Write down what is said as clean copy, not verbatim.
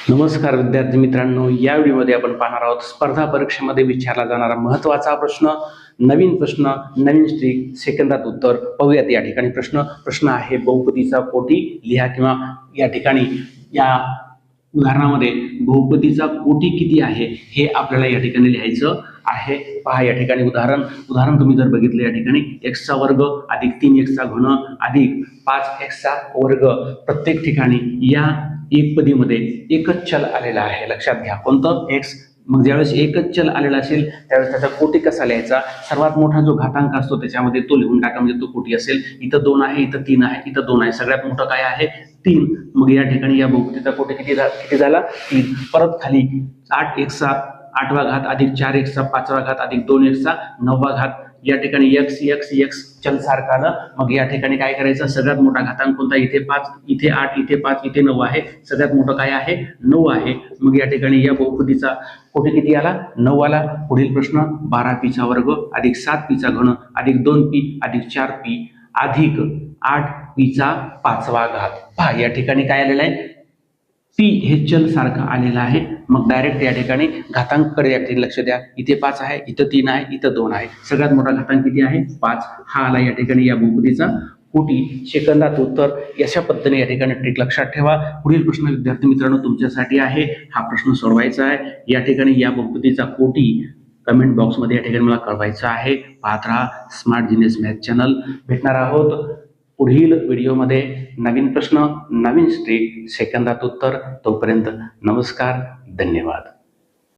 नमस्कार विद्यार्थी मित्रांनो, या व्हिडिओमध्ये आपण पाहणार आहोत स्पर्धा परीक्षेमध्ये विचारला जाणारा महत्त्वाचा प्रश्न, नवीन प्रश्न, नवीन स्ट्रिक, सेकंदात उत्तर पाहूयात। या ठिकाणी प्रश्न आहे बहुपदीचा कोटी लिहा किंवा या ठिकाणी या उदाहरणामध्ये बहुपदीचा कोटी किती आहे हे आपल्याला या ठिकाणी लिहायचं आहे। पहा या ठिकाणी उदाहरण तुम्ही जर बघितलं या ठिकाणी x चा वर्ग अधिक 3x चा घन अधिक 5x चा वर्ग, प्रत्येक ठिकाणी या एकपदीमध्ये एकच चल आलेला आहे। लक्षात घ्या कोणतं x। मग ज्यावेळेस एकच चल आलेला असेल त्यावेळेस त्याचा कोटी कसा लिहायचा, सर्वात मोठा जो घातांक असतो त्याच्यामध्ये तो लिहून टाका, म्हणजे तो कोटी असेल। इथं 2 आहे, इथं 3 आहे, इथं 2 आहे, सगळ्यात मोठं काय आहे 3। मग या ठिकाणी या बहुपदीचा कोटी किती झाला 3। परत खाली 8x चा 8वा घात अधिक 4x चा 5वा घात अधिक 2x चा 9वा घात, या ठिकाणी x चल सारखा ना। मग या ठिकाणी काय करायचं, सगळ्यात मोठा घातांक कोणता, इथे 5, इथे 8, इथे 5, इथे 9 आहे, सगळ्यात मोठं काय आहे 9 आहे। मग या ठिकाणी या बहुपदीचा कोटी किती आला 9 आला। पुढील प्रश्न 12p चा वर्ग अधिक 7p चा घन अधिक 2p अधिक 4p अधिक 8p चा 5वा घात। पहा या ठिकाणी काय आलेलं आहे, p हे चल सारखं आलेलं आहे। मग डायरेक्ट या ठिकाणी घातांकाकडे या ठिकाणी लक्ष द्या, इथे 5 आहे, इथं 3 आहे, इथं 2 आहे, सगळ्यात मोठा घातांक किती आहे 5, हा आला या ठिकाणी या बहुपदीचा कोटी। सेकंदात उत्तर। अशा पद्धतीने या ठिकाणी ट्रिक लक्षात ठेवा। पुढील प्रश्न विद्यार्थी मित्रांनो तुमच्यासाठी आहे, हा प्रश्न सोडवायचा आहे। या ठिकाणी या बहुपदीचा कोटी कमेंट बॉक्समध्ये या ठिकाणी मला कळवायचं आहे। पाहत राहा स्मार्ट जीनियस मॅथ चॅनल। भेटणार आहोत पुढील व्हिडिओमध्ये नवीन प्रश्न, नवीन स्ट्रिक, सेकंदात उत्तर। तोपर्यंत नमस्कार, धन्यवाद।